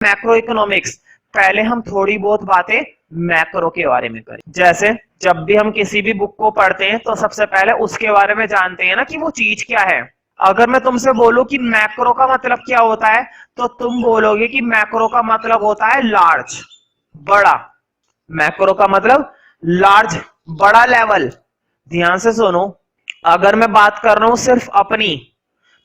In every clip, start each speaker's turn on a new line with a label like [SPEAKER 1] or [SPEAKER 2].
[SPEAKER 1] Macro economics, पहले हम थोड़ी बहुत बातें मैक्रो के बारे में करें। जैसे जब भी हम किसी भी बुक को पढ़ते हैं तो सबसे पहले उसके बारे में जानते हैं ना कि वो चीज क्या है। अगर मैं तुमसे बोलूं कि मैक्रो का मतलब क्या होता है तो तुम बोलोगे कि मैक्रो का मतलब होता है लार्ज, बड़ा। मैक्रो का मतलब लार्ज, बड़ा लेवल। ध्यान से सुनो, अगर मैं बात कर रहा हूं सिर्फ अपनी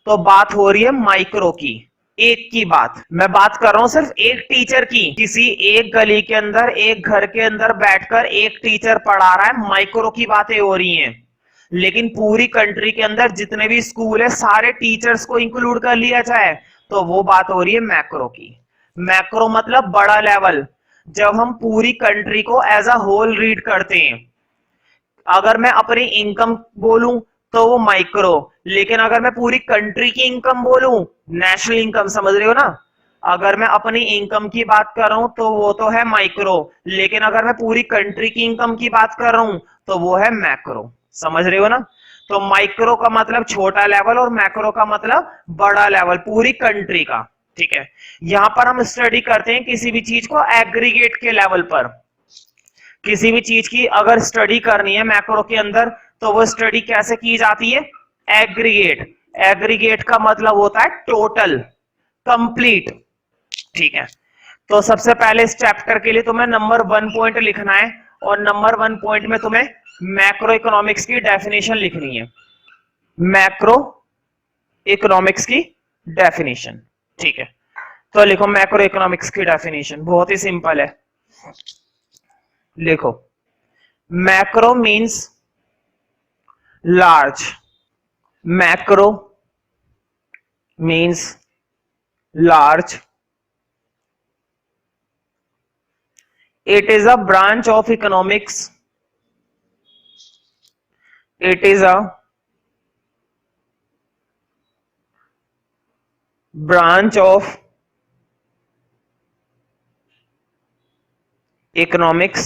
[SPEAKER 1] तो बात हो रही है माइक्रो की, एक की बात। मैं बात कर रहा हूं सिर्फ एक टीचर की, किसी एक गली के अंदर एक घर के अंदर बैठकर एक टीचर पढ़ा रहा है, माइक्रो की बातें हो रही हैं। लेकिन पूरी कंट्री के अंदर जितने भी स्कूल है सारे टीचर्स को इंक्लूड कर लिया जाए तो वो बात हो रही है मैक्रो की। मैक्रो मतलब बड़ा लेवल, जब हम पूरी कंट्री को एज अ होल रीड करते हैं। अगर मैं अपनी इनकम बोलूं तो वो माइक्रो, लेकिन अगर मैं पूरी कंट्री की इनकम बोलूं, नेशनल इनकम, समझ रहे हो ना। अगर मैं अपनी इनकम की बात कर रहा हूं तो वो तो है माइक्रो, लेकिन अगर मैं पूरी कंट्री की इनकम की बात कर रहा हूं तो वो है मैक्रो। समझ रहे हो ना। तो माइक्रो का मतलब छोटा लेवल और मैक्रो का मतलब बड़ा लेवल, पूरी कंट्री का। ठीक है, यहां पर हम स्टडी करते हैं किसी भी चीज को एग्रीगेट के लेवल पर। किसी भी चीज की अगर स्टडी करनी है मैक्रो के अंदर तो वो स्टडी कैसे की जाती है, एग्रीगेट। एग्रीगेट का मतलब होता है टोटल, कंप्लीट। ठीक है, तो सबसे पहले इस चैप्टर के लिए तुम्हें नंबर 1 पॉइंट लिखना है और नंबर 1 पॉइंट में तुम्हें मैक्रो इकोनॉमिक्स की डेफिनेशन लिखनी है। मैक्रो इकोनॉमिक्स की डेफिनेशन। ठीक है, तो लिखो मैक्रो इकोनॉमिक्स की डेफिनेशन, बहुत ही सिंपल है। लिखो, macro means large. Macro means large. It is a branch of economics. It is a branch of economics.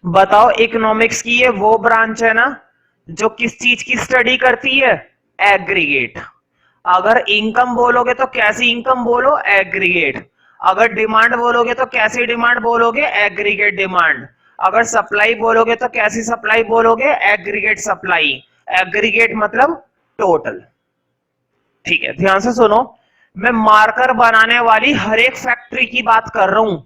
[SPEAKER 1] बताओ, इकोनॉमिक्स की ये वो ब्रांच है ना जो किस चीज की स्टडी करती है, एग्रीगेट। अगर इनकम बोलोगे तो कैसी इनकम बोलो, एग्रीगेट। अगर डिमांड बोलोगे तो कैसी डिमांड बोलोगे, एग्रीगेट डिमांड। अगर सप्लाई बोलोगे तो कैसी सप्लाई बोलोगे, एग्रीगेट सप्लाई। एग्रीगेट मतलब टोटल। ठीक है, ध्यान से सुनो, मैं मार्कर बनाने वाली हर एक फैक्ट्री की बात कर रहा हूं।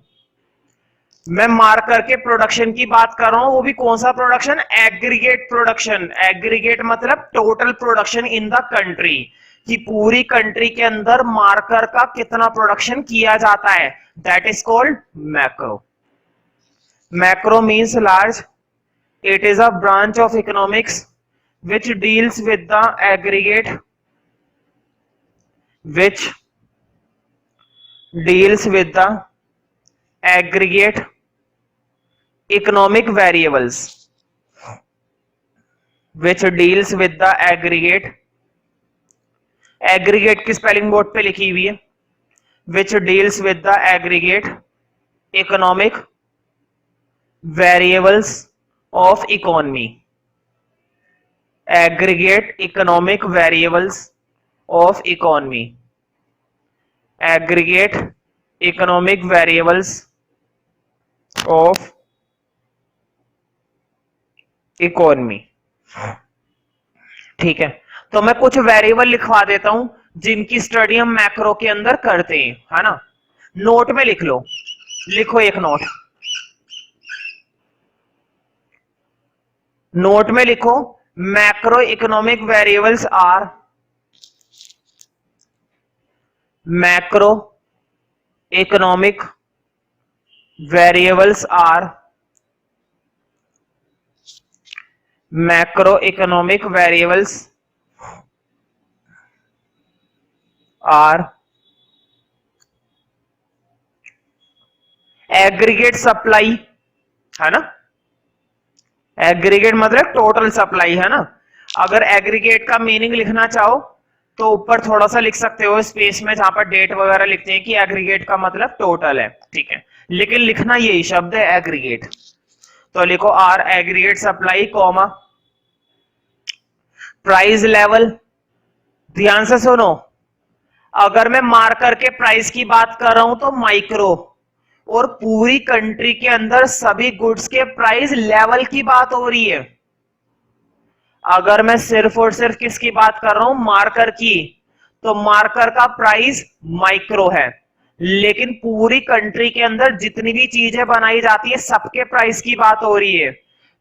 [SPEAKER 1] मैं मार्कर के प्रोडक्शन की बात कर रहा हूं, वो भी कौन सा प्रोडक्शन, एग्रीगेट प्रोडक्शन। एग्रीगेट मतलब total production in the country, कि पूरी कंट्री के अंदर मार्कर का कितना प्रोडक्शन किया जाता है, that is called macro. Macro means large, it is a branch of economics which deals with the aggregate, which deals with the aggregate economic variables, which deals with the aggregate, aggregate की spelling board पे लिखी हुई है, which deals with the aggregate economic variables of economy, aggregate economic variables of economy, aggregate economic variables of economy। ठीक है, तो मैं कुछ वेरिएबल लिखवा देता हूं जिनकी स्टडी हम मैक्रो के अंदर करते हैं, है ना। नोट में लिख लो, लिखो एक नोट, नोट में लिखो, macro economic variables are, macro economic variables are, macro economic variables are aggregate supply, है ना। एग्रीगेट मतलब टोटल सप्लाई, है ना। अगर एग्रीगेट का मीनिंग लिखना चाहो तो ऊपर थोड़ा सा लिख सकते हो स्पेस में, जहां पर डेट वगैरह लिखते हैं कि एग्रीगेट का मतलब टोटल है। ठीक है, लेकिन लिखना यही शब्द है एग्रीगेट। तो लिखो are aggregate supply comma price level. ध्यान से सुनो, अगर मैं मार्कर के प्राइस की बात कर रहा हूं तो माइक्रो, और पूरी कंट्री के अंदर सभी गुड्स के प्राइस लेवल की बात हो रही है। अगर मैं सिर्फ और सिर्फ किसकी बात कर रहा हूं, मार्कर की, तो मार्कर का प्राइस माइक्रो है। लेकिन पूरी कंट्री के अंदर जितनी भी चीजें बनाई जाती है सबके प्राइस की बात हो रही है।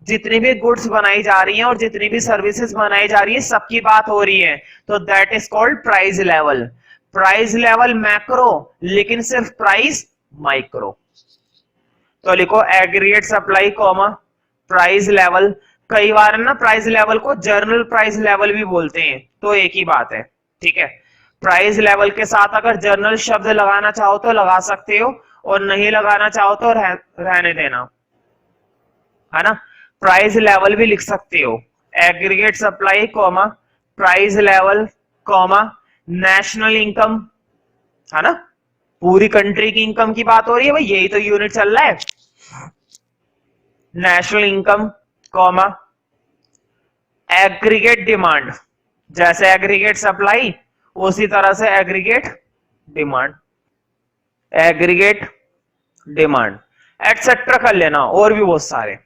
[SPEAKER 1] जितनी भी गुड्स बनाई जा रही हैं और जितनी भी सर्विसेज बनाई जा रही है सबकी बात हो रही है, तो that is called price level. Price level macro, लेकिन सिर्फ प्राइस माइक्रो। तो लिखो aggregate supply comma price level. कई बार ना प्राइस लेवल को जर्नल प्राइस लेवल भी बोलते हैं, तो एक ही बात है, ठीक है। प्राइस लेवल के साथ अगर जर्नल शब्द लगाना चाहो तो लगा सकते हो, और नहीं लगाना चाहो तो रहने देना, है ना। प्राइस लेवल भी लिख सकते हो, aggregate supply comma price level comma national income, है ना। पूरी कंट्री की इनकम की बात हो रही है भाई, यही तो यूनिट चल रहा है। National income comma aggregate demand, जैसे एग्रीगेट सप्लाई उसी तरह से aggregate demand, aggregate demand etcetera कर लेना, और भी बहुत सारे।